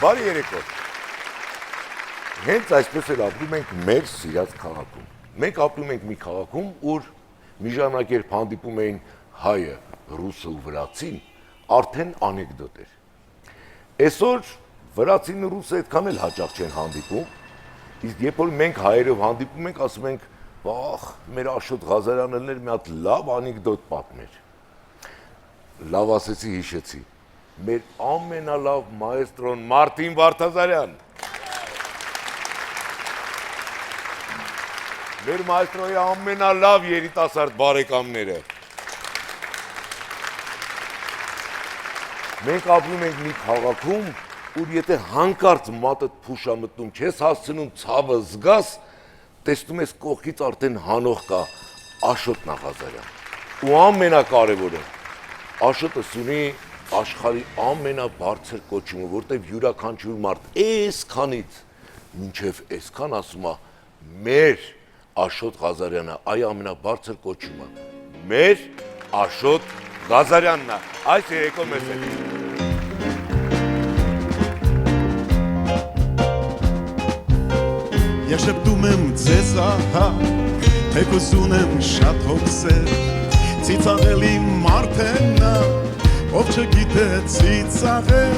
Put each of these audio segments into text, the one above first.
Բարի երեկո։ Հենց այսպես էլ ապրում ենք մեր սիրած քաղաքում։ Մենք ապրում ենք մի քաղաքում, ուր մի ժամանակ երբ հանդիպում էին հայը, ռուսը ու վրացին, արդեն անեկդոտ էր։ Այսօր վրացին ու ռուսը այդքան էլ հաճախ չեն հանդիպում, իսկ երբ որ մենք հայերով հանդիպում ենք, ասում ենք, «Վախ, մեր Աշոտ Ղազարյանն էր մի հատ լավ անեկդոտ պատմեր»։ Լավ ասեցի, հիշեցի։ Մեր ամենալավ մայստրոն Մարտին Վարդազարյան։ Մեր մայստրոյի ամենալավ երիտասարդ բարեկամները։ Մենք ապրում ենք մի քաղաքում, ուր եթե հանկարծ մատդ փուշ ա մտնում, չես հասցնում ցավը զգաս, տեսնում ես կողքից արդեն հանող կա Աշոտ Ղազարյան։ Ու ամենակարևորը, Աշոտը ունի աշխարհի ամենաբարձր կոչումը, որտեղ յուրաքանչյուր մարդ այսքանից մինչև այսքան ասում է մեր Աշոտ Ղազարյանը, այ ամենաբարձր կոչումը, մեր Աշոտ Ղազարյանն է, այս երեկո մեզ հետ։ Ես շպտում եմ ձեզ ահա, թեկուզ ունեմ շատ հոգսեր, ծիծաղելի մարդ եմ նա, ով չգիտե ծիծաղել,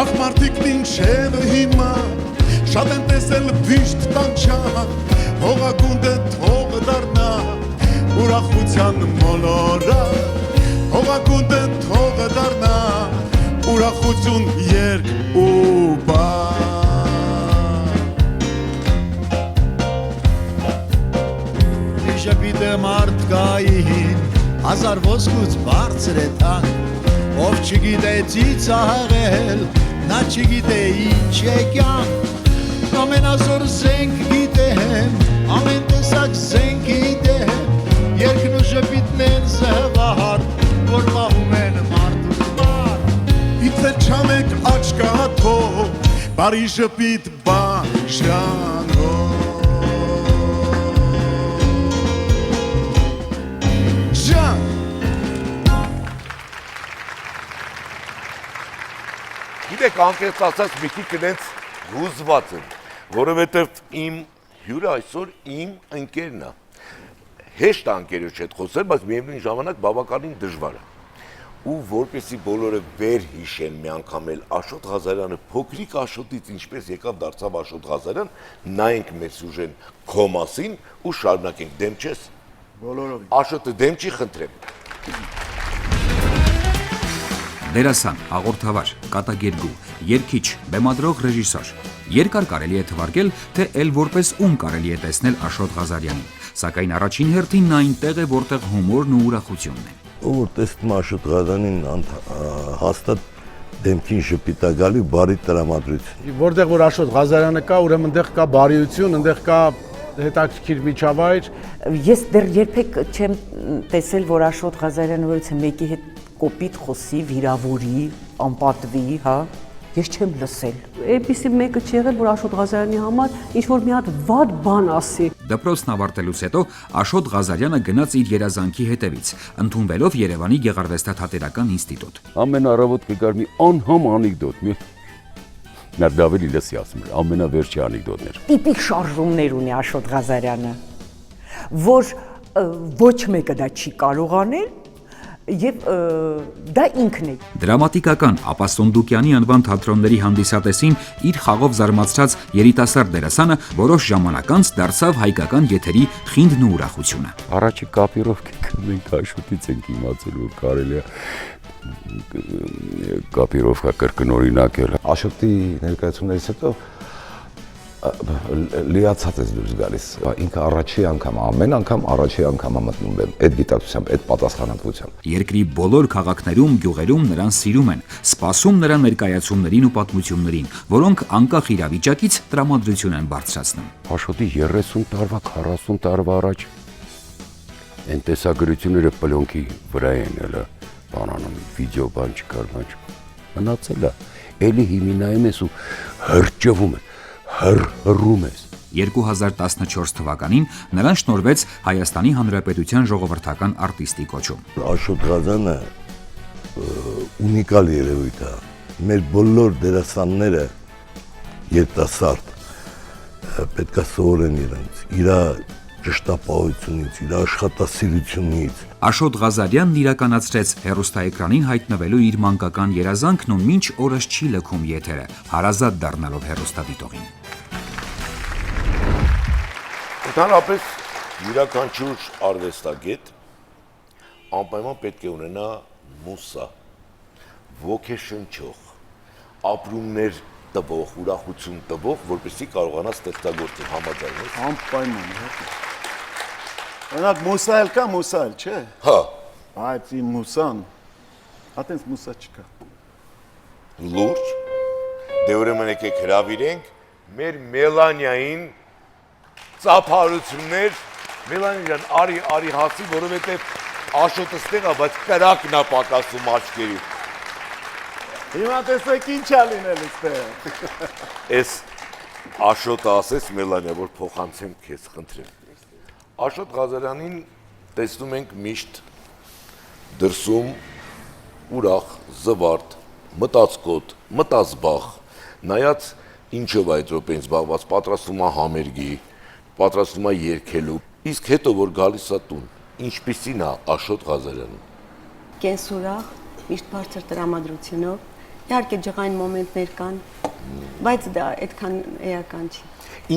ախ մարդիկն ինչև հիմա, շատ են տեսել վիշտ տանչան, հողագունդը թող դառնա, ուրախության մոլորա, հողագունդը թող դառնա, ուրախություն երկ ու բան։ Շպիտը մարդկային, հազար ոսկուց բարձր է տանք, ով չգիտե ծիծաղել, նա չգիտե ինչ է կյանք, ամենազոր զենք գիտեմ, ամեն տեսակ զենք գիտեմ, երկն ու շպիտն են զհվահար, որ մահում են մարդուց մարդ։ Իթե չամեք աչկաթով, բարի շպիտ բաժանով։ Գիտեք, անկեղծ ասած մի քիչ կնենց հուզված եմ, որովհետև իմ հյուրը այսօր իմ ընկերն է։ Հեշտ է ընկերոջ հետ խոսել, բայց միևնույն ժամանակ բավականին դժվար է։ Ու որպեսզի բոլորը վերհիշեն մի անգամ էլ Աշոտ Ղազարյանը փոքրիկ Աշոտից ինչպես եկավ դարձավ Աշոտ Ղազարյան, նայենք մեր սյուժեն քո մասին ու շարունակենք, դեմ չես։ Բոլորովին։ Աշոտը դեմ չի, խնդրեմ։ Դերասան, հաղորդավար, կատակերգու, երգիչ, բեմադրող, ռեժիսոր։ Երկար կարելի է թվարկել, թե էլ որպես ում կարելի է տեսնել Աշոտ Ղազարյանին, սակայն առաջին հերթին նա այնտեղ է, որտեղ հումորն ու ուրախությունն է։ Ով որ տեսնում Աշոտ Ղազարյանին հաստատ դեմքին շպիտ է գալի բարի տրամադրություն։ Որտեղ որ Աշոտ Ղազարյանը կա, ուրեմն այնտեղ կա բարիություն, այնտեղ կա հետաքրքիր միջավայր։ Ես դեռ երբեք չեմ տեսել, որ Աշոտ Ղազարյանը որից մեկի հետ կոպիտ խոսի, վիրավորի, անպատվի, հա, ես չեմ լսել։ Այնպիսի մեկը չի եղել, որ Աշոտ Ղազարյանի համար ինչ-որ մի հատ վատ բան ասի։ Դպրոցն ավարտելուց հետո Աշոտ Ղազարյանը գնաց իր երազանքի հետևից, ընդունվելով Երևանի Գեղարվեստաթատերական ինստիտուտ։ Ամեն առավոտ կգար մի անհամ անեկդոտ, նա դավելի լսի ասում էր, ամենավերջի անեկդոտներ։ Տիպիկ շարժումներ ունի Աշոտ Ղազարյանը, որ ոչ մեկը դա չի կարող անել, եւ դա ինքն է։ Դրամատիկական Ապաստոն Դուկյանի անվան թատրոնների հանդիսատեսին իր խաղով զարմացրած երիտասարդ դերասանը որոշ ժամանակ անց դարձավ հայկական եթերի խինդն ու ուրախությունը։ Առաջի կապիրովկը մենք Աշոտից ենք իմացել, որ կարելի է կապիրովկա կրկնօրինակել։ Աշոտի ներկայացումներից հետո լիացած ես դուրս գալիս։ Ինքը առաջի անգամ, ամեն անգամ առաջի անգամ մտնում եմ այդ գիտակցությամբ, այդ պատասխանատվությամբ։ Երկրի բոլոր քաղաքներում, գյուղերում նրան սիրում են, սպասում նրա ներկայացումներին ու պատմություններին, որոնք անկախ իրավիճակից տրամադրություն են բարձրացնում։ Աշոտի 30 տարվա, 40 տարվա առաջ այն տեսագրությունները պլոնքի վրա են ելը, բանանում, վիդեո բան չկար, մնացել է, էլի հիմնայում ես ու հրճվում է, հրռում ես։ 2014 թվականին նրան շնորհվեց Հայաստանի Հանրապետության ժողովրդական արտիստի կոչում։ Աշոտ Ղազարյանը ունիկալ երևույթ է։ Մեր բոլոր դերասանները երիտասարդ պետք է սովորեն իրենց, իր ճշտապահությունից, իր աշխատասիրությունից։ Աշոտ Ղազարյանն իրականացրեց հեռուստաէկրանին հայտնվելու իր մանկական երազանքն ու մինչ օրս չի լքում եթերը, հարազատ դառնալով հեռուստադիտողին։ Ընդհանրապես յուրաքանչյուր արվեստագետ անպայման պետք է ունենա մուսա, ոգեշնչող, ապրումներ տվող, ուրախություն տվող, որպեսզի կարողանա ստեղծագործել համաձայն։ Անպայման, Օրինակ մուսա էլ կա, մուսա էլ, չէ։ Հա, Բայց իմ մուսան, հատենց մուսա չկա։ լուրջ, դե ուրեմն եկեք հրավիրենք մեր Մելանիային ծափարություններ, Մելանիան արի հասի, որովհետև Աշոտը ստեղ է, բայց կրակն է պակասում աչքերի։ Հիմա տեսեք ինչ է լինել այստեղ։ Էս Աշոտը ասես Մելանիա, որ փոխանցեմ քեզ, խնդրեմ։ Աշոտ Ղազարյանին տեսնում ենք միշտ դրսում ուրախ, զվարթ, մտածկոտ, մտազբաղ, նայած ինչով այդ րոպեին զբաղված, պատրաստվում է համերգի, պատրաստվում է երգելու, իսկ հետո որ գալիս է տուն, ինչպիսին է Աշոտ Ղազարյանը։ Կենսուրախ, միշտ բարձր տրամադրությունով, իհարկե ջղային մոմենտներ կան, բայց դա այդքան էական չի։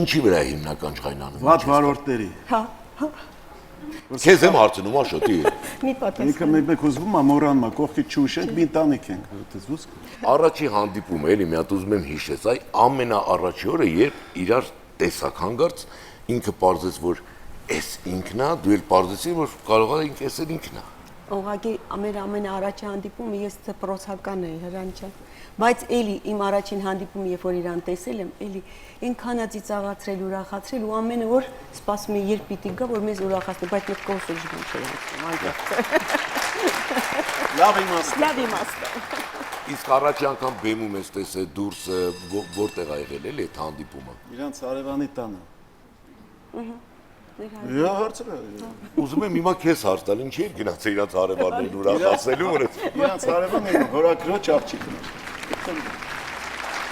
Ինչի վրա է հիմնական ջղայնանում։ Վատ վարորդների։ Հա, Քեզ եմ հարցնում Աշոտի։ մի պատասխան։ Ինքը մեկ ուզվում է մոռանում է, կողքից չուշենք, մի ընտանիք ենք, դες Առաջի հանդիպումը էլի մի հատ ուզում եմ հիշես, այ ամենաառաջի օրը, երբ իրար տեսակ հանգարց, ինքը պարզեց, որ էս ինքն է, դու էլ պարզեցի, որ կարող է ինքը էս ինքն է։ Ուղղակի մեր ամենաառաջի հանդիպումը ես դպրոցական էի հրանջան, բայց էլի իմ առաջին հանդիպումը, երբ որ իրան տեսել եմ, էլի ինքանա ծիծաղացրել, ուրախացրել ու ամենը որ սպասում եմ երբ պիտի գա, որ մեզ ուրախացնի, բայց մեր կոնսուլ ժգան չէր ասում, Լավ իմաստ։ լավ իմաստը։ Իսկ առաջի անգամ բեմում ես տեսել դուրս որտեղ ա եղել էլի այդ հանդիպումը։ Իրանց հարևանի տանը։ Իա հարցրը։ Ուզում եմ հիմա քեզ հարց տալ, ինչի՞ էր գնացել իրաց հարևաններին ուրախացնելու որ Իրանց հարևանը հորաքրոջ աղջիկն է։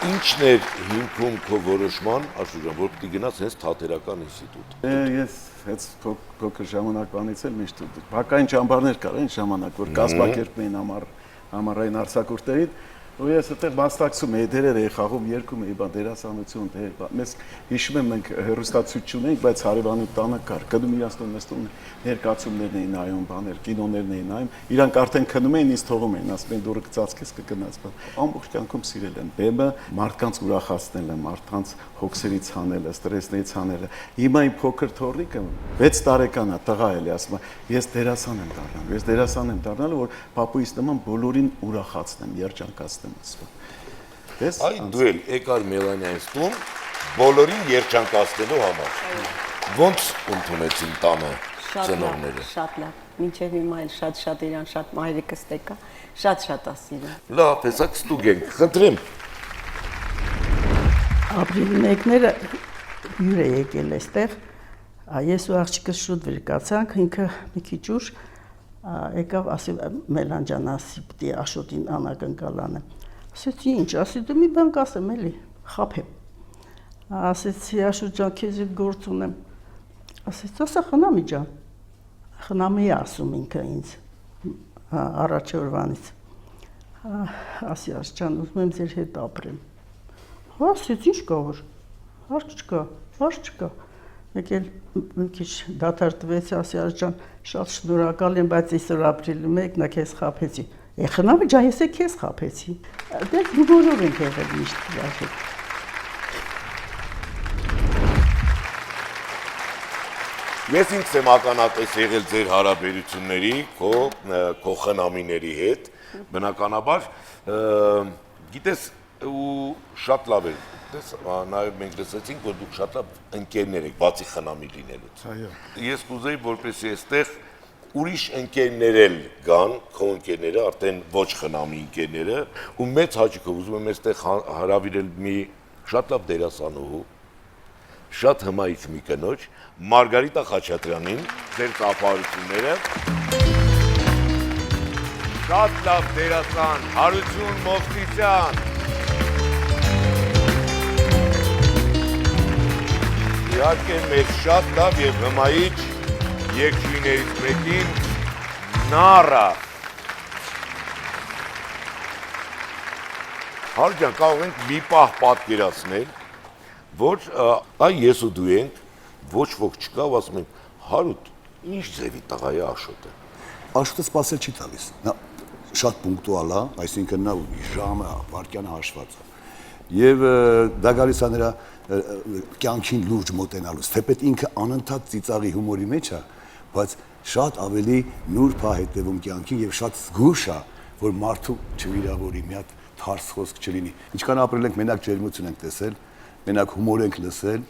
Ինչն էր հիմքում քո որոշման, Աշոտ ջան, որ պիտի գնաս հենց թատերական ինստիտուտ։ Ես հենց փոքր ժամանակվանից էլ միշտ բակային ճամբարներ կար այն ժամանակ, որ կազմակերպում էին համառային արձակուրդերին, ու ես այդտեղ մասնակցում էի, դերեր էի խաղում, երգում էի, դերասանություն, մեզ հիշում եմ մենք հեռուստացույց չունեինք, բայց հարևանի տանը կար, գնում իրանց տուն, մեզ տուն ներկայացումներն էին նայում, բաներ, կինոներն էին նայում, իրանք արդեն քնում էին, ինձ թողում էին, ասում են դուրը կծածկես կգնաց, ամբողջ կյանքում սիրել եմ բեմը, մարդկանց ուրախացնել եմ, մարդկանց հոգսերից հանելը, ստրեսներից հանելը։ Հիմա իմ փոքր թոռնիկը 6 տարեկան է, տղա էլի, ասում է, ես դերասան եմ դառնալու, ես դերասան եմ դառնալու, որ պապուիս նման բոլորին ուրախացնեմ, երջանկացնեմ, ասում։ Դες Այ դու էլ եկար Մելանիայից տուն բոլորին երջանկացնելու համար։ Ոնց ընդունեցին տանը ծնողները։ Շատ լավ, մինչև հիմա էլ շատ իրան շատ մայրիկս տեկա, շատ ասիրում։ Լավ, տեսակ ստուգ ենք, խնդրեմ։ Ապրիլի 1-ները հյուր է եկել այստեղ, ես ու աղջիկս շուտ վրկացանք, ինքը մի քիչ ուշ եկավ, ասի Մելան ջան, ասի պիտի Աշոտին անակնկալ անեմ։ Ասեցի ինչ, ասի դու մի բան կասեմ էլի, խաբեմ։ Ասեցի Աշոտ ջան, քեզ հետ գործ ունեմ։ Ասեցի, ասա խնամի ջան։ Խնամի է ասում ինքը ինձ առաջի օրվանից։ Ասի Աշոտ ջան, ուզում եմ ձեր հետ ապրեմ։ Ասեցի ինչ կա որ, հարց չկա։ Մեկ էլ մի քիչ դադար տվեցի, ասի Աշոտ ջան, շատ շնորհակալ եմ, բայց այսօր ապրիլի 1-ն է քեզ խաբեցի։ Խնամի ջան, ես քեզ խաբեցի։ Դե բոլոր ենք եղել միշտ դաշտ։ Ես ինքս եմ ականատես եղել ձեր հարաբերությունների, քո խնամիների հետ, բնականաբար, գիտես, ու շատ լավ էր, նաև մենք լսեցինք, որ դուք շատ լավ ընկերներ եք, բացի խնամի լինելուց։ Ես կուզեի, որպեսզի այստեղ ուրիշ ընկերներ էլ կան, քո ընկերները, արդեն ոչ խնամի ընկերները, ու մեծ հաճույքով ուզում եմ այստեղ հրավիրել մի շատ լավ դերասանուհու, շատ հմայիչ մի կնոջ, Մարգարիտա Խաչատրյանին, ձեր ծափահարությունները։ Շատ լավ դերասան, Հարություն Մովսիսյան։ իհարկե մեր շատ լավ եւ հմայիչ երկրիներից մեկին Նարա։ Հարգան, կարող ենք մի պահ պատկերացնել, որ այ ես ու դու ենք, ոչ ոք չկա, ու ասում ենք, Հարութ, ինչ ձևի տղա է Աշոտը։ Աշոտը սպասել չի տալիս։ Նա շատ պունկտուալ է, այսինքն նա ժամը, վայրկյանը հաշված է։ Եվ դա գալիս է նրա կյանքին լուրջ մոտենալուց, թեպետ ինքը անընդհատ ծիծաղի հումորի մեջ է, բայց շատ ավելի նուրբ է հետևում կյանքին եւ շատ զգուշ է, որ մարդու չվիրավորի, մի հատ թարս խոսք չլինի։ Ինչքան ապրել ենք, մենակ ջերմություն ենք տեսել, մենակ հումոր ենք լսել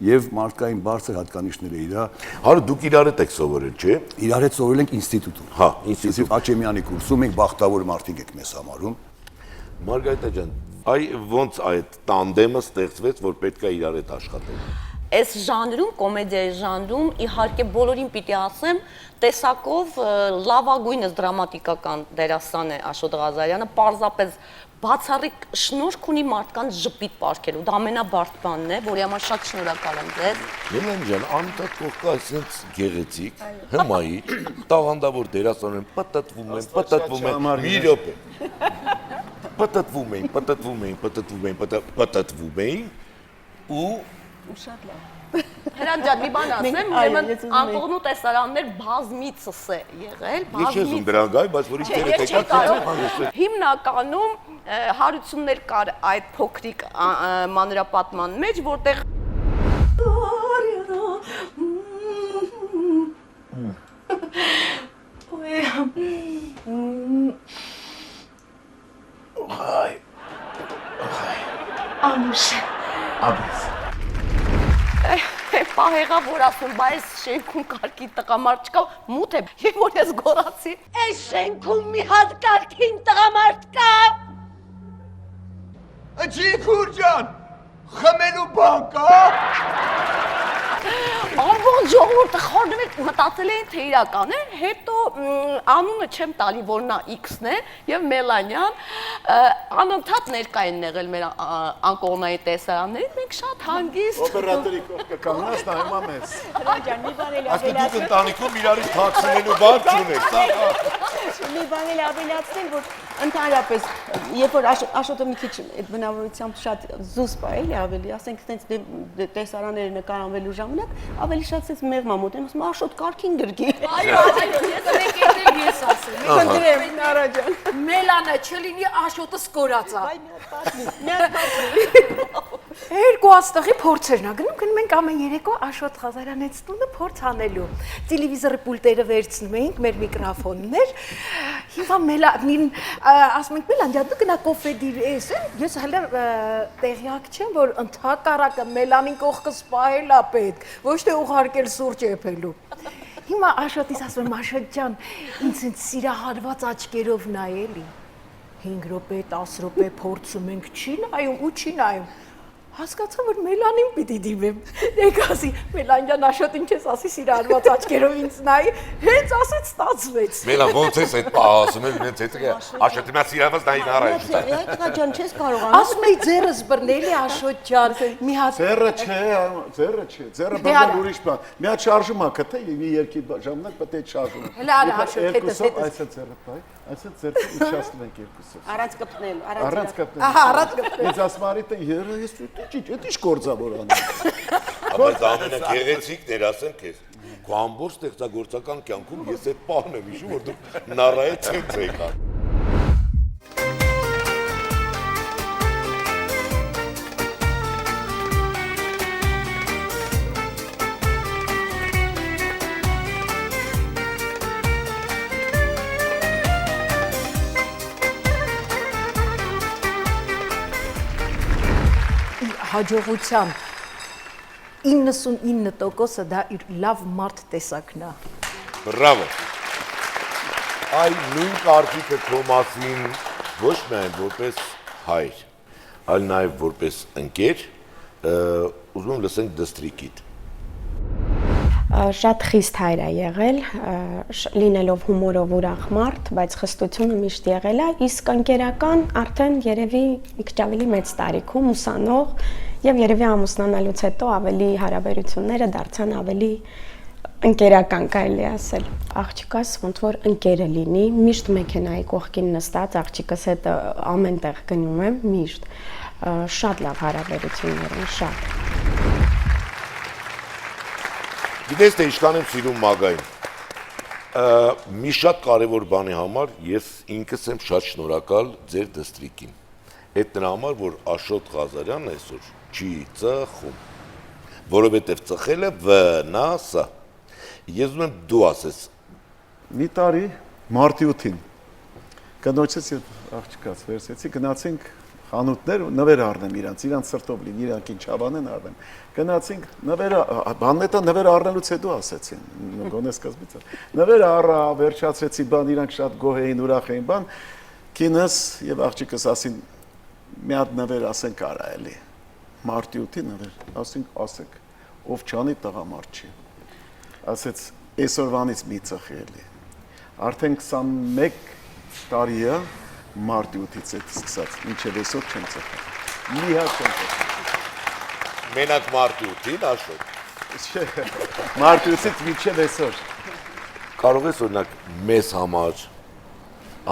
եւ մարդկային բարձր հատկանիշները իրա։ Հարու դուք իրար հետ եք սովորել, չէ՞։ Իրար հետ սովորել ենք ինստիտուտում։ Հա, ինստիտուտ Աչեմյանի կուրսում ենք, բախտավոր մարդիկ եք մեզ համարում։ Մարգարիտա ջան, այ ոնց այդ տանդեմը ստեղծվեց, որ պետք է իրար հետ աշխատել։ Այս ժանրում, կոմեդիայի ժանրում, իհարկե բոլորին պիտի ասեմ, տեսակով լավագույնս դրամատիկական դերասան է Աշոտ Ղազարյանը, պարզապես բացառիկ շնորհք ունի մարդկանց ժպիտ պարգևելու, դա ամենաբարդ բանն է, որի համար շատ շնորհակալ եմ ձեզ։ Ելեն ջան, անընդհատ կողքը այսպես գեղեցիկ, հմայիչ, տաղանդավոր դերասան են, պտտվում են, մի րոպե։ Պտտվում էին ու շատ լավ։ Հրան ջան, մի բան ասեմ, ուրեմն անկողնու տեսարաններ բազմիցս է եղել, Ես չեմ ուզում դրան գալ, բայց որ ինքերը տեկած հիմնականում հարություններ կար այդ փոքրիկ մանրապատման մեջ, որտեղ Անուշ Պահեղա, որ ասում, բայց շենքում կարգին տղամարդ չկա, մութ է, և որ ես գորացի։ Այս շենքում մի հատ կարգին տղամարդ կա։ Ջիքուր ջան, խմելու բան կա։ Ամբողջ ժողովուրդը խառնում է, մտածել էին, թե իրական է, հետո անունը չեմ տալի, որ նա X-ն է եւ Մելանյան անընդհատ ներկա են եղել մեր անկողնայի տեսարաններին, մենք շատ հանգիստ օպերատորի կողքը կանգնած նայում ա մեզ։ Ջան, մի բան էլ Այսինքն դուք ընտանիքում իրարից թաքցնելու բան չունեք, մի բան էլ ավելացնեմ, որ ընդհանրապես, երբ որ Աշոտը մի քիչ այդ բնավորությամբ շատ զուսպ է, էլի ավելի, ասենք, այդպես տեսարանները նկարանվելու ժամանակ ավելի շատ sense մեղմա մոտենում, ասում Աշոտ կարգին գրգի։ Այո, ես ասեմ։ Խնդրեմ, Նարա ջան։ Մելանը չլինի Աշոտը սկորածա։ Երկու աստղի փորձերն ա գնում ենք ամեն երեկո Աշոտ Ղազարյանից տունը փորձ անելու։ Տելևիզորի պուլտերը վերցնում էինք, մեր միկրոֆոններ։ Հիմա Մելանին ասում ենք Մելան ջան, դու գնա կոֆե դիրես, ես հələ տեղյակ չեմ, որ ընդհակառակը Մելանին կողքս սպահել ա պետք, ոչ թե ուղարկել սուրճ եփելու։ Հիմա Աշոտից ասում եմ Աշոտ ջան, ինձ սիրահարված աչքերով նայելի։ 5 րոպե, 10 րոպե փորձում ենք, չի նայում ու չի նայում։ Հասկացա, որ Մելանին պիտի դիմեմ։ Դեք ասի, Մելան ջան, Աշոտ ինչ ես ասի, սիրահարված աչքերով ինձ նայի, հենց ասեց ստացվեց։ Մելան, ոնց ես այդ պահ ասում ես, ինձ հետ է Աշոտի մա սիրահարված նայի առաջ։ Տղա ջան, չես կարողանում։ Ասում էի ձեռս բռնելի Աշոտ ջան, մի հատ Ձեռը չէ, ձեռը բռնել ուրիշ բան։ Մի հատ շարժում ա կթե, մի երկի ժամանակ պետք է շարժում։ Հələ արա Աշոտ հետս։ Այսա ձեռը բայ, այսա ձեռը իջացնում ենք երկուսով։ Առանց կպտնել, Առանց կպտնել։ Ահա, առանց կպտնել։ Ինձ ասում արիտ երը, ես ինչ գործավոր անում։ Բայց ամենագեղեցիկ դերասան քեզ։ Քո ամբողջ ստեղծագործական կյանքում ես այդ պահն եմ հիշում, որ դու Նարայի ցենտրը եկար։ Հաջողության 99%-ը դա իր լավ մարդ տեսակն է։ Բրավո։ Այ նույն կարծիքը քո մասին ոչ միայն որպես հայր, այլ նաև որպես ընկեր, ուզում եմ լսենք դստրիկիդ։ Շատ խիստ հայր է եղել, լինելով հումորով ուրախ մարդ, բայց խստությունը միշտ եղել է, իսկ ընկերական արդեն երևի մի քիչ ավելի մեծ տարիքում ուսանող Եվ երևի ամուսնանալուց հետո ավելի հարաբերությունները դարձան ավելի ընկերական, կարելի ասել։ Աղջիկս ոնց որ ընկերը լինի, միշտ մեքենայի կողքին նստած աղջիկս հետ ամեն տեղ գնում եմ, միշտ շատ լավ հարաբերություններ են, շատ։ Գիտես թե ինչքան եմ սիրում Մագային։ Մի շատ կարևոր բանի համար ես ինքս եմ շատ շնորհակալ ձեր դստրիկին։ Այդ նրա համար, որ Աշոտ Ղազարյանն այսօր չի ծխում, որովհետև ծխել է վնասը։ Ես ուզում եմ դու ասես։ Մի տարի մարտի 8-ին կնոջից եւ աղջկաց վերցեցի, գնացինք խանութներ ու նվեր առնեմ իրանց սրտով լինի, իրանք ինչ հավանեն առնեմ։ Գնացինք նվերը, բաննետա նվեր առնելուց հետո ասեցին, գոնե սկզբից։ Նվեր առա, վերջացրեցի բան, իրանք շատ գոհ էին, ուրախ էին բան։ Կինս եւ աղջիկս ասին մի հատ նվեր ասենք արա էլի։ Մարտի 8-ի նվեր, ասենք, ով չանի տղամարդ չի։ Ասեց այսօրվանից մի ծխի էլի։ Արդեն 21 տարի է մարտի 8-ից հետ սկսած, մինչև այսօր չեմ ծխել։ Մի հատ չեմ ծխել։ Մենակ մարտի 8-ին, Աշոտ։ Մարտի 8-ից մինչև այսօր։ Կարող ես օրինակ մեզ համար,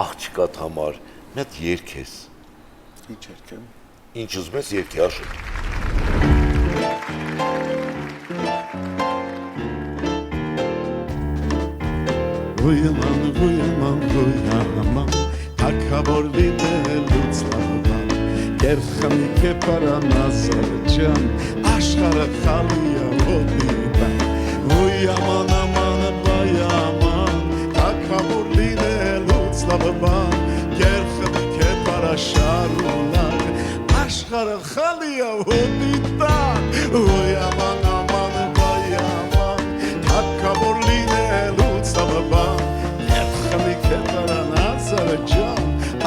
աղջկատ համար, մի հատ երգես։ Ինչ երգեմ։ Ինչ ուզում ես երգի, Աշոտ։ Վույաման, թակավոր լինելուց լավան, կերխմի կեպարանազար ջան, աշխարը խալիա ոտիբան, վույաման աման բայաման, թակավոր լինելուց լավան, կերխմի կեպարաշարունակ, աշխարը խալիա ոտիտան, վույաման աման բայաման, թակավոր լինելուց լավան,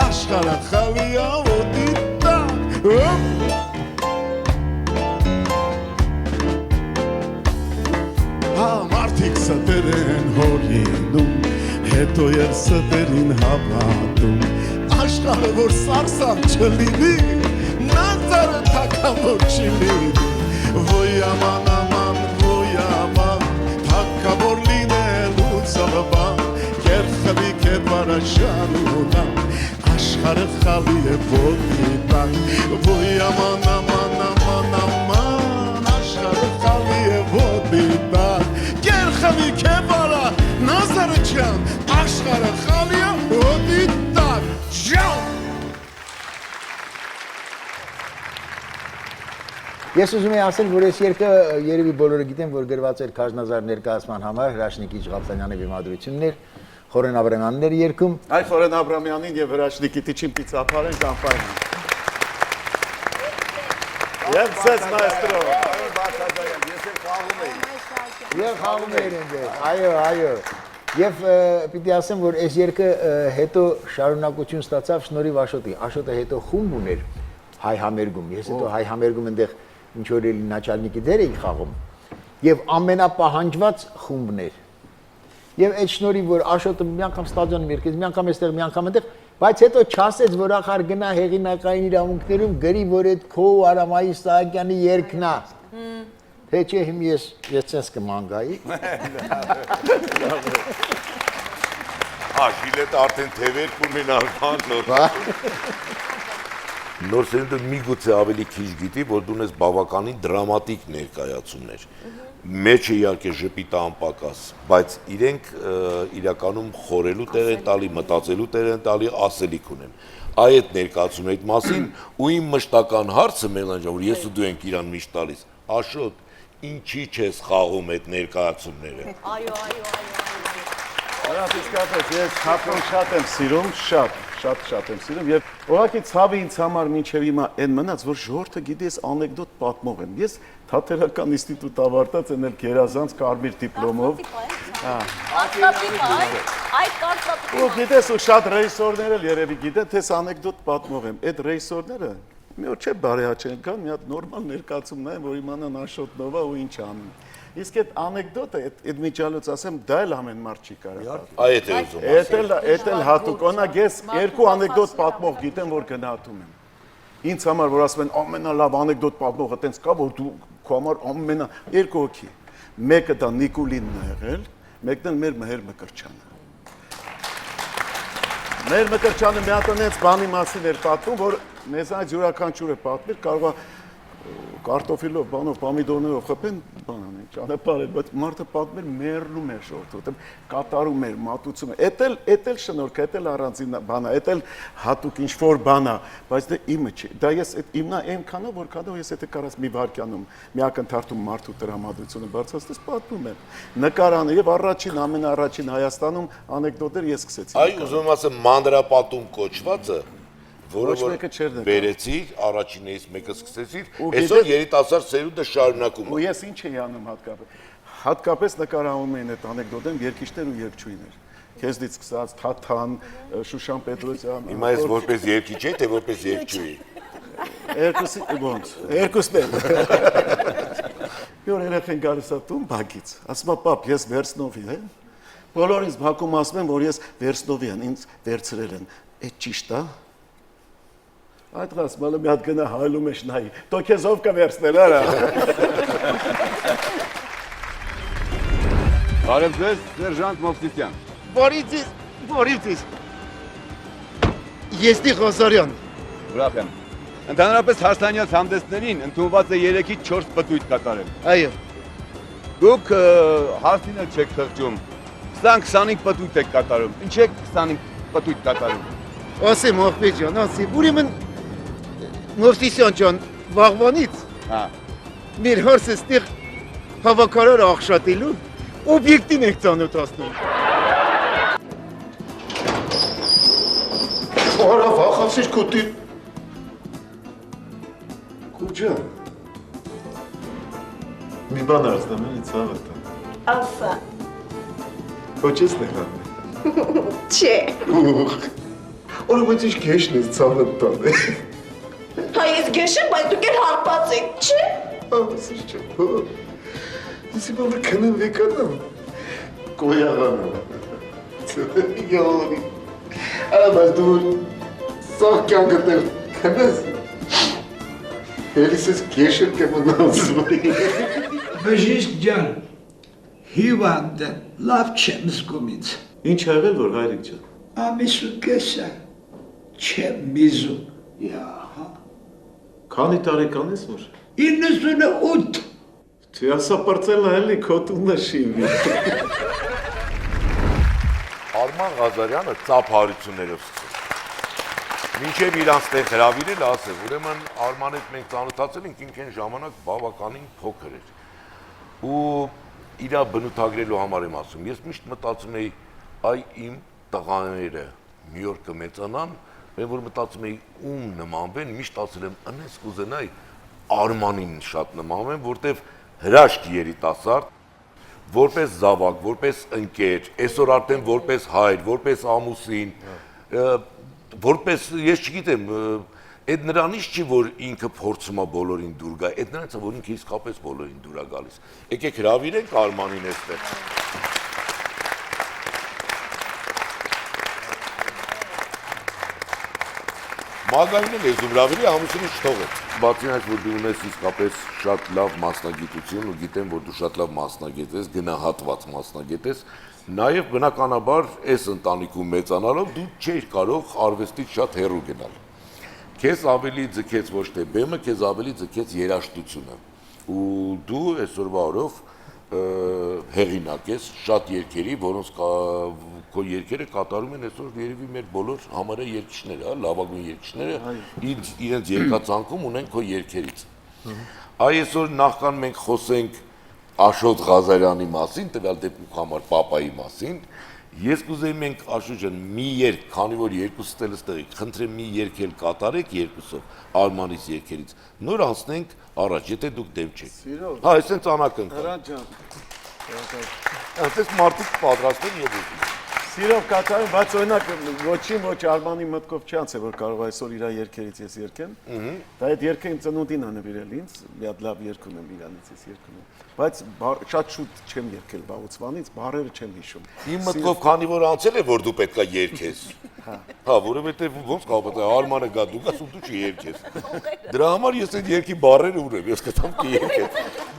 աշխարհը խալիա ոտիտակ մարդիկ ստեր են հորինում, հետո և ստերին հավատում, աշխարհը որ սարսափ չլինի, նազարը թակավոր չի լինի, ոյաման աման, ոյաման, թակավոր լինելուց աղբան, կերխվի կեպարաշարունակ, աշխարհը խալի է ոտիտակ, ոյաման աման, աման, աման, աշխարհը խալի է ոտիտակ, կերխվի կեպարա, նազարը ջան, աշխարհը խալի է ոտիտակ, ջան։ Ես ուզում եմ ասել, որ այս երգը երևի բոլորը գիտեն, որ գրված էր Քաժնազար ներկայացման համար Հրաշնիկի Ջղափսանյանի բեմադրությունն էր, Խորեն Աբրամյանն էր երգում։ Այ Խորեն Աբրամյանին եւ Հրաշնիկի Տիչին պիցափարեն կամպայն։ Եվ ցես մայստրո։ Ես էլ խաղում էի։ Եվ խաղում էի այնտեղ։ Այո։ Եվ պիտի ասեմ, որ այս երգը հետո շարունակություն ստացավ շնորհիվ Աշոտի։ Աշոտը հետո խումբ ուներ հայ համերգում։ Ես հետո հայ համերգում այնտեղ ինչ որ էլի начальники դեր էի խաղում։ Եվ ամենապահանջված խումբն էր։ Եվ այդ շնորհիվ որ Աշոտը մի անգամ ստադիոնում երգեց, մի անգամ այստեղ, մի անգամ այնտեղ, բայց հետո չասեց, որ ախար գնա հեղինակային իրավունքներում գրի, որ այդ քո Արամայի Սահակյանի երգն է։ Թե չէ հիմա ես ցես կմանգայի։ Ժիլետը արդեն թևեր կունենալ բան նոր։ Նոր սերունդը միգուցե ավելի քիչ գիտի, որ դու ունես բավականին դրամատիկ ներկայացումներ։ Մեջը իհարկե ժպիտը անպակաս, բայց իրենք իրականում խորելու տեղ են տալի, մտածելու տեղ են տալի, ասելիք ունեն։ Այդ ներկայացումների մասին ու իմ մշտական հարցը Մելանջան, որ ես ու դու ենք իրան միշտ տալիս, Աշոտ, ինչի չես խաղում այդ ներկայացումները։ Այո։ Արաս իսկապես ես թատրոն շատ եմ սիրում, շատ եմ սիրում եւ ուղղակի ցավը ինձ համար մինչեւ հիմա այն մնաց, որ ժողովուրդը գիտի ես անեկդոտ պատմող եմ։ Ես թատերական ինստիտուտ ավարտած եմ էլ գերազանց կարմիր դիպլոմով։ Ու գիտես ու շատ ռեժիսորներ էլ երևի գիտեն, թե ես անեկդոտ պատմող եմ։ Այդ ռեժիսորները մի օր չէ բարեհաճեն կան, մի հատ նորմալ ներկայացում նայեն, որ իմանան Աշոտնովա ու ինչ անում։ Իսկ այդ անեկդոտը, այդ միջալոց ասեմ, դա էլ ամեն մարդ չի կարող։ Այդ է ուզում։ Էդ էլ հատուկ, օրինակ ես երկու անեկդոտ պատմող գիտեմ, որ գնահատում եմ։ Ինձ համար որ ասում են ամենալավ անեկդոտ պատմողը տենց կա, որ դու քո համար ամենա երկու հոգի։ Մեկը դա Նիկուլինն է եղել, մեկն էլ մեր Մհեր Մկրտչյանը։ Մեր Մկրտչյանը մի հատ այնց բանի մասին էր պատմում, որ մեզ այդ յուրաքանչյուրը պատմիր կարող է կարտոֆիլով, բանով, պամիդորներով խփեն, բան անեն, ճանապարհ, բայց մարդը պատմել մեռնում է շորթ, կատարում էր, մատուցում է։ Էդ էլ շնորհքը, էդ էլ առանձին բան է, էդ էլ հատուկ ինչ-որ բան է, բայց դա իմը չի։ Դա ես իմնա այնքանով, որքանով ես եթե կարաս մի վարքյանում մի ակնթարթում մարդու տրամադրությունը բարձրացնես, պատմում եմ։ Նկարանը եւ առաջին ամենաառաջին Հայաստանում անեկդոտեր ես սկսեցի։ Այ ուզում ասեմ մանրապատում կոչվածը որը բերեցի, առաջինից մեկը սկսեցի, այսօր երիտասարդ սերունդը շարունակում է։ Ու ես ինչ էի անում հատկապես նկարահանում էին այդ անեկդոտեն երգիչներ ու երգչուհիներ։ Քեզնից սկսած Թաթան, Շուշան Պետրոսյան։ Հիմա ես որպես երգիչ եմ, թե որպես երգչուհի։ Երկուսի ոնց, երկուսն էլ։ Մի օր երեխեն գալիս է տուն բակից, ասում է պապ, ես վերցնովի եմ։ Բոլորը ինձ բակում ասում են, որ ես վերցնովի եմ, ինձ վերցրել են։ Այդ ճիշտ է։ Այդ ռասմալը մի հատ գնա հայլում ես նայի, դո քեզ ով կվերցնել, արա։ Բարև ձեզ, սերժանտ Մովսիսյան։ Որից ես։ Եստի Ղազարյան։ Ուրախ եմ։ Ընդհանրապես հարսանյաց հանդեսներին ընդունված է 3-ից 4 պտույտ կատարել։ Այո։ Դուք հարսին էլ չեք խղճում։ 20-25 պտույտ եք կատարում։ Ինչ եք 25 պտույտ կատարում։ Ասի Մոխբեկ ջան, ասի, ուրեմն Մովսիսյան ջան, վաղվանից մեր հարսը ստեղ հավաքարար աղշատելու օբյեկտին եք ծանոթացնում։ Արա վախացիր քո տիր։ Քուջան։ Մի բան արցնեմ, էլի ցավը տա։ Ասա։ Քոչես նեղան։ Չէ։ Ուրեմն ինչ քեշն ես ցավը տան։ Հա ես գեշեմ, բայց դուք էլ հարբած եք, չէ։ Ասի չէ։ Իսկ բանը քնեմ վեկանամ։ Կոյաղանը։ Յոլի։ Արա բայց դու սաղ կյանքը տեղ քնես։ Էլիս ես գեշել կմնացում։ Բժիշկ ջան, հիվանդ եմ, լավ չեմ զգում ինձ։ Ինչ եղել որ հայրիկ ջան։ Ամիսու կեսը չեմ միզում։ Յահա։ Քանի տարեկան ես որ։ 98։ Չի ասա պրծել էլի քո տունը շիվի։ Արման Ղազարյանը ծափարություններով սկսել։ Մինչև իրանց տեղ հրավիրել ասել, ուրեմն Արման հետ մենք ծանոթացել ենք, ինքն այն ժամանակ բավականին փոքր էր։ Ու իրա բնութագրելու համար եմ ասում, ես միշտ մտածում էի, այ իմ տղաները մի օր կմեծանան, Mən որ մտածում էի ում նմանվեն, միշտ ասել եմ, ընես կուզենայի Արմանին շատ նմանվեն, որտեվ հրաշք երիտասարդ, որպես զավակ, որպես ընկեր, այսօր արդեն որպես հայր, որպես ամուսին, որպես, ես չգիտեմ, այդ նրանից չի, որ ինքը փորձում է բոլորին դուր գա, այդ նրանից է, որ ինքը իսկապես բոլորին դուր է գալիս։ Եկեք հրավիրենք Արմանին այստեղ։ Մագայինը լեզումրավիրի ամուսինի չթողեց։ Բացի այս, որ դու ունես իսկապես շատ լավ մասնագիտություն ու գիտեմ, որ դու շատ լավ մասնագետ ես, գնահատված մասնագետ ես, նաև բնականաբար այս ընտանիքում մեծանալով դու չէիր կարող արվեստից շատ հեռու գնալ։ Քեզ ավելի ձգեց ոչ թե բեմը, քեզ ավելի ձգեց երաժշտությունը։ Ու դու այսօրվա օրով հեղինակ ես շատ երգերի, որոնց քո երգերը կատարում են այսօր երևի մեր բոլոր համարյա երգիչները, լավագույն երգիչները իրենց երգացանկում ունեն քո երգերից։ Այսօր նախքան մենք խոսենք Աշոտ Ղազարյանի մասին, տվյալ դեպքում համար պապայի մասին, ես կուզեի մենք Աշոտ ջան մի երգ, քանի որ երկուսս էլ ստեղ եք, խնդրեմ մի երգ էլ կատարեք երկուսով Արմանից երգերից։ Նոր անցնենք առաջ, եթե դուք դեմ չեք։ Հա, այսպես անակնկալ։ Հրանտ ջան։ Այդպես մարդիկ պատրաստ են եւ ուզում։ Սիրով կատարում, բայց օրինակ ոչին ոչ Արմանի մտքով չանց է, որ կարող այսօր իր երգերից ես երգեմ։ Դա այդ երգը իմ ծնունդին ա նվիրել ինձ, մի հատ լավ երգ ունեմ իրանից ես երգում եմ։ Բայց շատ շուտ չեմ երգել բաղուցվանից, բառերը չեմ հիշում։ Իմ մտքով քանի որ անցել է, որ դու պետքա երգես։ Հա։ Հա, որովհետև ոնց կարող է Արմանը գա, դու գաս ու դու չերկես։ Դրա համար ես այդ երկի բառերը ունեմ, ես կտամ կերկես։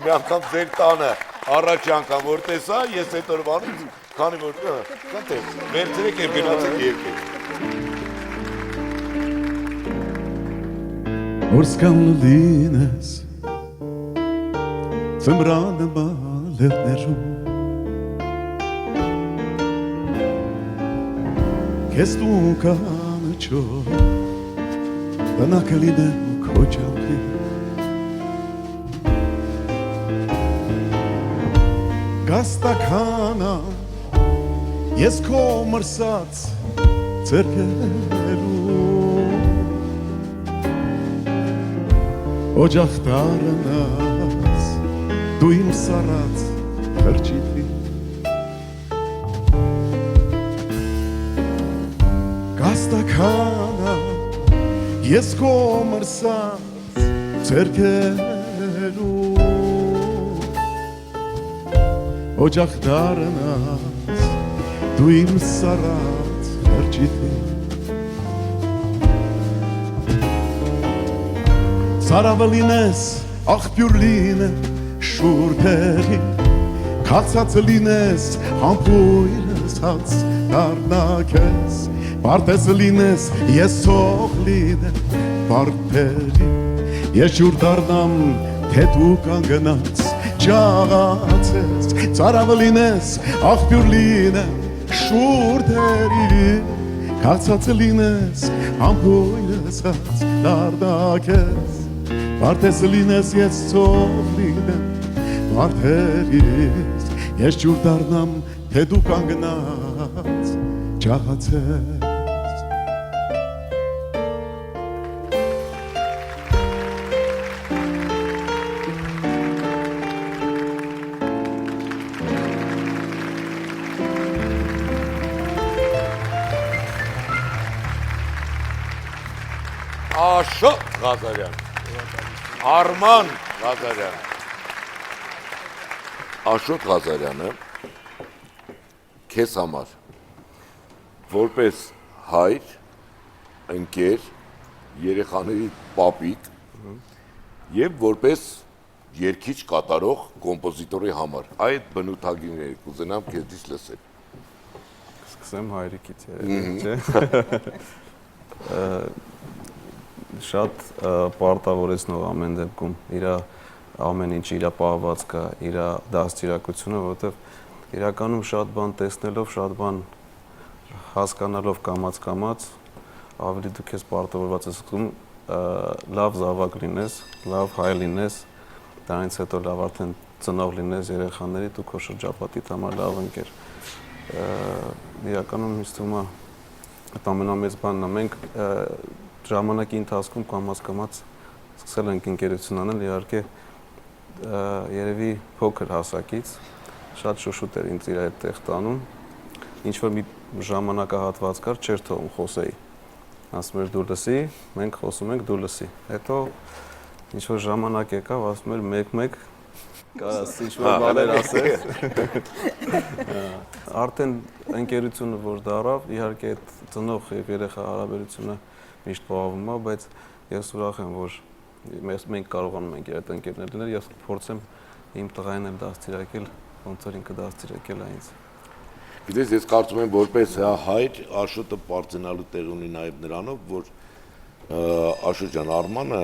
Մի անգամ ձեր տանը առաջի անգամ որ տեսա, ես այդ օրվանից քանի որ կտես, վերցրեք եւ գնացեք երկեք։ Որսկան լինես Ձմրանը մալերներում Քեզ դու կանչո Տնակը լինեմ քո ճամփի Գաստականա Ես քո մրսած ձեռքերում Օջախ դառնաս դու իմ սառած խրճիթի Գաստականա ես քո մրսած ձեռքերում Օջախ դառնաս դու իմ սառած խրճիթի Սարավը լինես, աղբյուր լինե, շուրդերի, կացածը լինես, համպույրս հաց դարնակես, պարտեսը լինես, ես սող լինե, պարտերի, ես շուր դարնամ, թե դու կանգնած, ճաղացես, սարավը լինես, աղբյուր լինե, շուրդերի, կացածը լինես, համպույրս հաց դարնակես, Պարտեսը լինես ես ծով լինեմ, պարտերիս, ես ջուր դարնամ, թե դու կանգնած, ճաղացես։ Աշոտ Ղազարյան Արման Ղազարյան Աշոտ Ղազարյանը քեզ համար որպես հայր, ընկեր, երեխաների պապիկ եւ որպես երգիչ կատարող կոմպոզիտորի համար այդ բնութագիրները կուզենամ քեզից լսել Սկսեմ հայրիկից չէ շատ պարտավորեցնող ամեն դեպքում իր ամեն ինչ իր պահվածքը, իր դաստիարակությունը, որովհետև իրականում շատ բան տեսնելով, շատ բան հասկանալով կամաց ավելի դու քեզ պարտավորված ես զգում լավ զավակ լինես, լավ հայ լինես, դրանից հետո լավ արդեն ծնող լինես երեխաների, դու քո շրջապատիդ համար լավ ընկեր։ Իրականում ինձ թվում է այդ ամենամեծ բանն է, մենք ժամանակի ընթացքում կամաց սկսել ենք ընկերություն անել, իհարկե երևի փոքր հասակից, շատ շուշուտ էր ինձ իր այդ տեղ տանում, ինչ-որ մի ժամանակահատված կար, չէր թողում խոսեի, ասում էր դու լսի, մենք խոսում ենք դու լսի, հետո ինչ-որ ժամանակ եկավ, ասում էր մեկ-մեկ, կարաս ինչ-որ բաներ ասես, արդեն ընկերությունը որ դարավ, իհարկե այդ ծնող և երեխա հարաբերությունը միշտ պահվում է, բայց ես ուրախ եմ, որ մենք կարողանում ենք այդ ընկերներ լինել, ես փորձեմ իմ տղային էլ դաստիարակել, ոնց որ ինքը դաստիարակել է ինձ։ Գիտես, ես կարծում եմ, որպես հայր, Աշոտը պարծենալու տեղ ունի նաև նրանով, որ Աշոտ ջան, Արմանը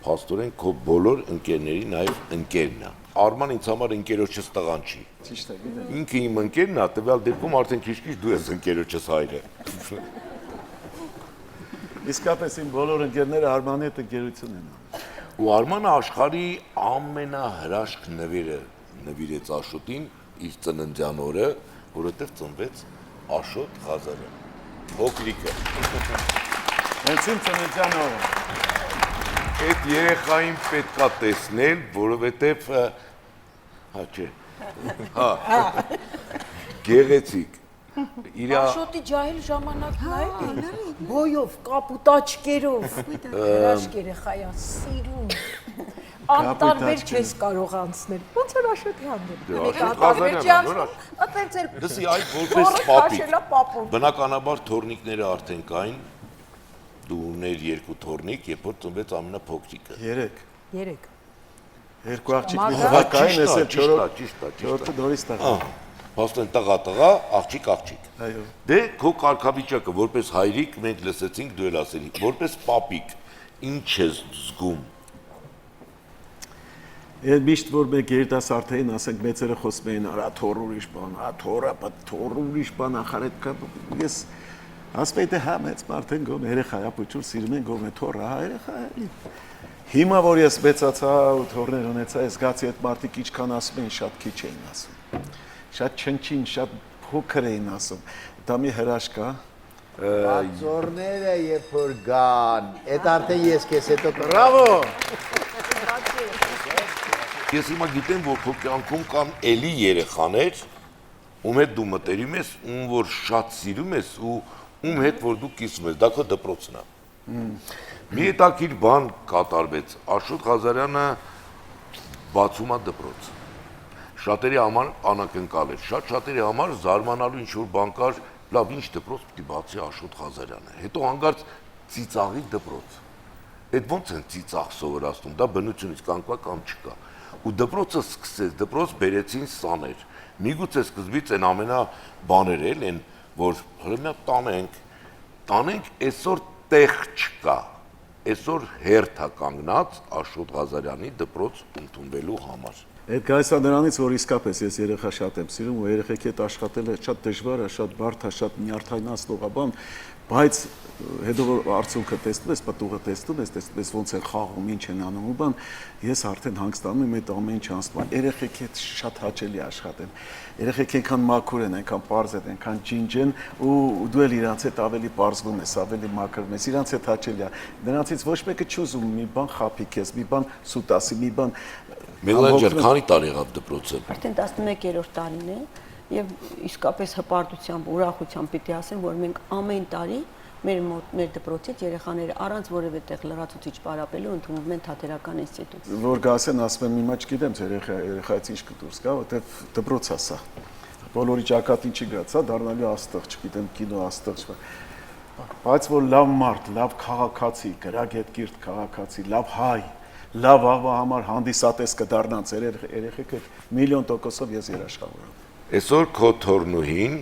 փաստորեն քո բոլոր ընկերների նաև ընկերն է։ Արման ինձ համար ընկերոջս տղան չի։ Ճիշտ է, գիտեմ։ Ինքը իմ ընկերն է, տվյալ դեպքում արդեն քիչ-քիչ դու ես ընկերոջս հայրը։ Իսկապես իմ բոլոր ընկերները Արմանի հետ ընկերություն են անում։ Ու Արմանը աշխարհի ամենահրաշք նվերը նվիրեց Աշոտին իր ծննդյան օրը, որովհետև ծնվեց Աշոտ Ղազարյան։ Փոքրիկը։ Հենց իմ ծննդյան օրը։ Այդ երեխային պետքա տեսնել, որովհետև հա չէ։ Հա։ Գեղեցիկ, Աշոտի ջահել ժամանակն է, բոյով, կապուտ աչկերով, հրաշք երեխայա, սիրուն, անտարբեր չես կարող անցնել, ոնց որ Աշոտի հանդեպ, մեկ անտարբեր չի անցնում, այդպես էլ Լսի, այդ որպես պապիկ, բնականաբար թորնիկները արդեն կային, դու ուներ 2 թորնիկ, երբ որ ծնվեց ամենափոքրիկը։ 3 Երկու աղջիկ մի հավաքային, ես էլ չորրորդը դորից տղա։ Հաստեն տղա, աղջիկ։ Այո։ Դե քո կարգավիճակը որպես հայրիկ մենք լսեցինք դու էլ ասելի, որպես պապիկ ինչ ես զգում։ Այդ միշտ որ մեկ երիտասարդ էին, ասենք մեծերը խոսում էին, արա թոր ուրիշ բան, թոր ուրիշ բան, ախար այդ ես ասում եի դե հա մեծ մարդ են գոմ երեխա է, ապուչուր սիրում են գոմ է թորը, հա երեխա էլի։ Հիմա որ ես մեծացա ու թորներ ունեցա, ես զգացի այդ մարդիկ ինչքան ասում էին, շատ քիչ էին ասում։ Շատ չնչին, շատ փոքր էին ասում։ Դա մի հրաշք է։ Բացորները երբ որ գան, այդ արդեն ես քեզ հետո Բրավո։ Ես հիմա գիտեմ, որ քո կյանքում կան էլի երեխաներ, ում հետ դու մտերիմ ես, ում որ շատ սիրում ես ու ում հետ որ դու կիսում ես, դա քո դպրոցն է։ Մի հետաքրքիր բան կատարվեց, Աշոտ Ղազարյանը բացում է դպրոց։ Շատերի համար անակնկալ էր, շատերի համար զարմանալու ինչ-որ բան կար, լավ, ինչ դպրոց պիտի բացի Աշոտ Ղազարյանը։ Հետո հանկարծ ծիծաղի դպրոց։ Այդ ոնց են ծիծաղ սովորացնում, դա բնությունից կանգնա կամ չկա։ Ու դպրոցը սկսեց, դպրոց բերեցին սաներ։ Միգուցե սկզբից այն ամենա բաներ էլ են, որ հրամյա տանենք, այսօր տեղ չկա, այսօր հերթ է կանգնած Աշոտ Ղազարյանի դպրոց ընդունվելու համար։ Այդ գայսա նրանից, որ իսկապես ես երեխա շատ եմ սիրում ու երեխեքի հետ աշխատելը շատ դժվար է, շատ բարդ է, շատ նյարդայնացնող է բան, բայց հետո որ արդյունքը տեսնում ես, պտուղը տեսնում ես ոնց են խաղում, ինչ են անում ու բան, ես արդեն հանգստանում եմ այդ ամեն ինչ անցնում։ Երեխեքի հետ շատ հաճելի աշխատել։ Երեխեքը այնքան մաքուր են, այնքան պարզ են, այնքան ջինջ են ու դու էլ իրանց հետ ավելի պարզվում ես, ավելի մաքրվում ես, իրանց հետ հաճելի է։ Նրանցից ոչ մեկը չուզում մի բան խափի քեզ, մի բան սուտ ասի, մի բան Մելանջեր, քանի տարի եղավ դպրոցը։ Արդեն 11-րդ տարին է եւ իսկապես հպարտությամբ, ուրախությամբ պիտի ասեմ, որ մենք ամեն տարի մեր դպրոցից երեխաները առանց որևէ տեղ լրացուցիչ պարապելու ընդունում են թատերական ինստիտուտ։ Որ գասեն ասում են, հիմա չգիտեմ, երեխայից ինչ կդուրս գա, որտեվ դպրոց է սա։ Բոլորի ճակատին չի գացա, դառնալու աստղ, չգիտեմ, կինո աստղ։ Բայց որ լավ մարդ, լավ քաղաքացի, գրագետ քաղաքացի, լավ հայ, լավ աղվա համար հանդիսատես կդառնան ձեր երեխեքը 1,000,000% ես երաշխավորում։ Այսօր քո թորնուհին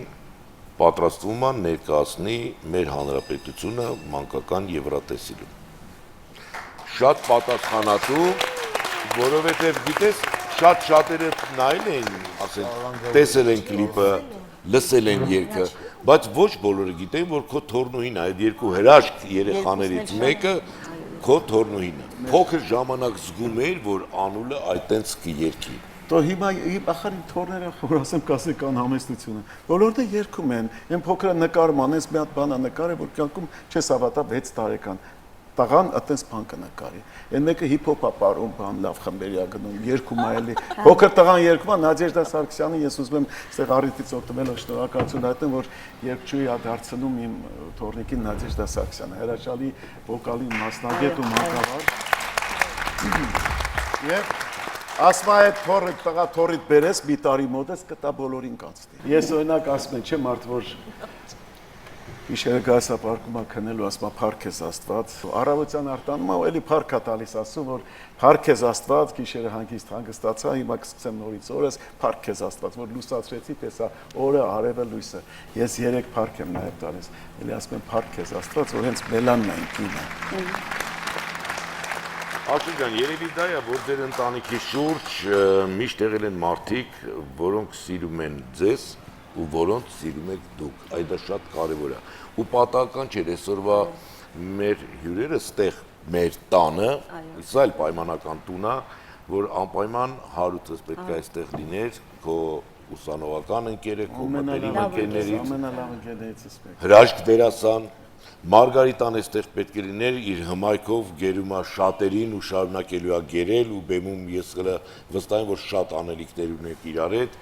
պատրաստվում է ներկայացնի մեր հանրապետությունը մանկական Եվրատեսիլում։ Շատ պատասխանատու, որովհետև գիտես, շատերը նայել են, ասեն, տեսել են կլիպը, լսել են երգը, բայց ոչ բոլորը գիտեն, որ քո թորնուհին է, այդ երկու հրաշք երեխաներից մեկը քո թորնուհին է։ Փոքր ժամանակ զգում էր, որ Անուլը այդտենց կերքի։ Դո հիմա ախր թորները, որ ասեմ, կասեկան համեստությունը։ Բոլորը երգում են, այն փոքրը նկարում անես մի հատ բան նկարը, որ կյանքում չես հավատա 6 տարեկան։ Տղան այդպես բան կնկարի։ Այն մեկը հիփ-հոփ ապարում բան լավ խմբերի ա գնում, երգում ա էլի։ Փոքր տղան երգում ա Նադեժդա Սարգսյանը, ես ուզում եմ այստեղ առիթից օգտվելով շնորհակալություն հայտնել, որ երգչուհի ա դարձնում իմ թորնիկին Նադեժդա Սարգսյանը, հրաշալի վոկալի մասնագետ ու մանկավար։ Եվ ասում այդ թորը տղա թորիդ բերես մի տարի մոտ ես կտա բոլորին կացնի։ Ես օրինակ ասում եմ, չէ՞ մարդ որ Իշերը գասա պարկում ա քնելու, ասում ա փառք ես Աստված, առավոտյան արտանում ա ու էլի փառք ա տալիս, ասում որ փառք ես Աստված, գիշերը հանգստացա, հիմա կսկսեմ նորից օրս, փառք ես Աստված, որ լուսացրեցի, տեսա օրը, արևը, լույսը։ Ես 3 փառք եմ նաև տալիս, էլի ասում եմ փառք ես Աստված, որ հենց Մելանն է ինքնին։ Աշոտ ջան, երևի դա է, որ ձեր ընտանիքի շուրջ միշտ եղել են մարդիկ, որոնք սիրում են ձեզ ու որոնց սիրում եք դուք, այդ դա շատ կարևոր է։ Ու պատահական չէր այսօրվա մեր հյուրերը ստեղ մեր տանը, սա էլ պայմանական տուն է, որ անպայման հարուցս պետք է այստեղ լիներ, քո ուսանողական ընկերը, քո մտերիմ ընկերներից, հրաշք դերասան, Մարգարիտան այստեղ պետք է լիներ իր հմայքով գերում է շատերին ու շարունակելու է գերել ու բեմում ես վստահ եմ, որ շատ անելիքներ ունեք իրար հետ,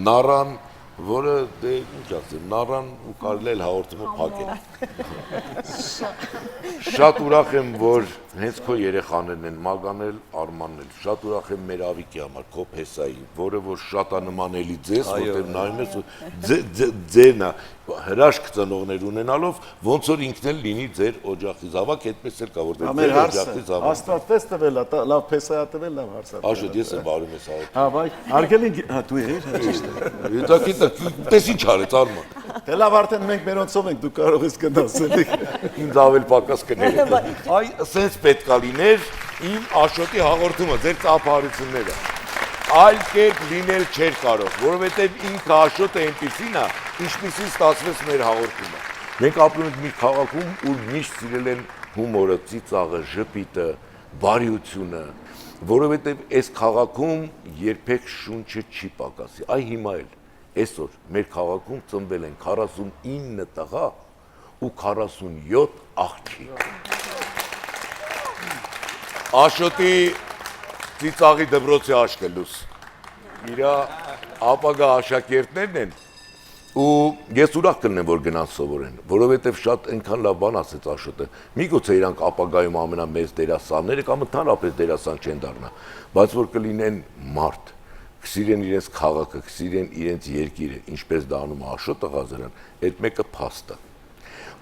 Նարան որը դե ինչ ասեմ, նառան ու կարելի է հաղորդումը փակել։ Շատ ուրախ եմ, որ հենց քո երեխաներն են, Մագանել, Արմանն էլ։ Շատ ուրախ եմ մեր Ավիկի համար, քո Փեսայի, որը որ շատ աննմանելի ձեզ, որտեղ նայում ես ձերնա հրաշք ծնողներ ունենալով, ոնց որ ինքն էլ լինի ձեր օջախի զավակ, այդպես էլ կա, որտեղ ձեր օջախի զավակ։ Աստված տվել, լավ Փեսայա տվել, լավ հարցա։ Աշոտ, ես եմ բարում ես հաղորդում։ Հա, բայ, արգելին, հա դու ես, ճիշտ է։ Հետաքրքիր, պես ինչ արեց Արման։ Դե լավ, արդեն մենք մերոնցով ենք, դու կարող ես գնաս էլի։ Ինձ ավել պակաս կներ։ Այ սենց պետք է լիներ իմ Աշոտի հաղորդումը, ձեր ծափահարությունները։ Այլ կերպ լինել չէր կարող, որովհետև ինքը Աշոտը այնպիսին է, ինչպիսին ստացվեց մեր հաղորդումը։ Մենք ապրում ենք մի քաղաքում, ուր միշտ սիրել են հումորը, ծիծաղը, ժպիտը, բարիությունը, որովհետև այս քաղաքում երբեք շունչը չի պակասի։ Այ հիմա էլ այսօր մեր քաղաքում ծնվել են 49 տղա ու 47 աղջիկ։ Աշոտի ծիծաղի դպրոցի աշկելուս իր ապագա աշակերտներն են ու ես ուրախ կլինեմ, որ գնան սովորեն, որովհետև շատ այնքան լավ բան ասեց Աշոտը։ Միգուցե իրանք ապագայում ամենամեծ դերասանները կամ ընդհանրապես դերասան չեն դառնա, բայց որ կլինեն մարդ, կսիրեն իրենց քաղաքը, կսիրեն իրենց երկիրը, ինչպես դա անում է Աշոտը Ղազարյան, այդ մեկը փաստ է։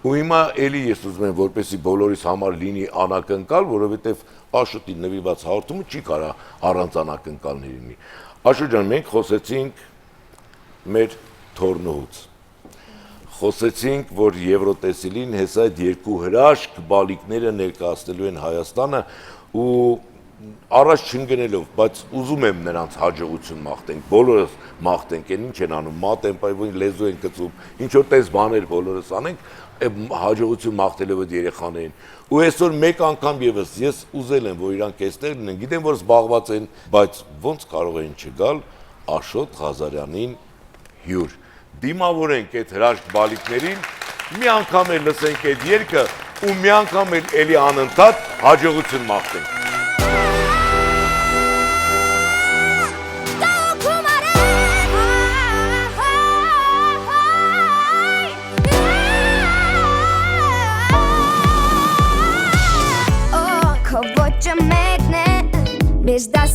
Ու հիմա էլի ես ուզում եմ, որպեսզի բոլորիս համար լինի անակնկալ, որովհետև Աշոտի նվիրված հաղորդումը չի կարա առանց անակնկալների լինի։ Աշոտ ջան, մենք խոսեցինք մեր թորնոհուց։ Խոսեցինք, որ Եվրոտեսիլին հեսա այդ երկու հրաշք բալիկները ներկայացնելու են Հայաստանը ու առաջ չընկնելով, բայց ուզում եմ նրանց հաջողություն մաղթենք, բոլորս մաղթենք, այն ինչ են անում, մատ են պայվում, լեզու են գծում, ինչ որ տես բաներ բոլորս անենք, հաջողություն մաղթելով այդ երեխաներին։ Ու այսօր մեկ անգամ եւս ես ուզել եմ, որ իրանք այստեղ լինեն, գիտեմ, որ զբաղված են, բայց ոնց կարող են չգալ Աշոտ Ղազարյանին հյուր։ Դիմավորենք այդ հրաշք բալիկներին, մի անգամ էլ լսենք այդ երգը ու մի անգամ էլ էլի անընդհատ հաջողություն մաղթենք։ Biz da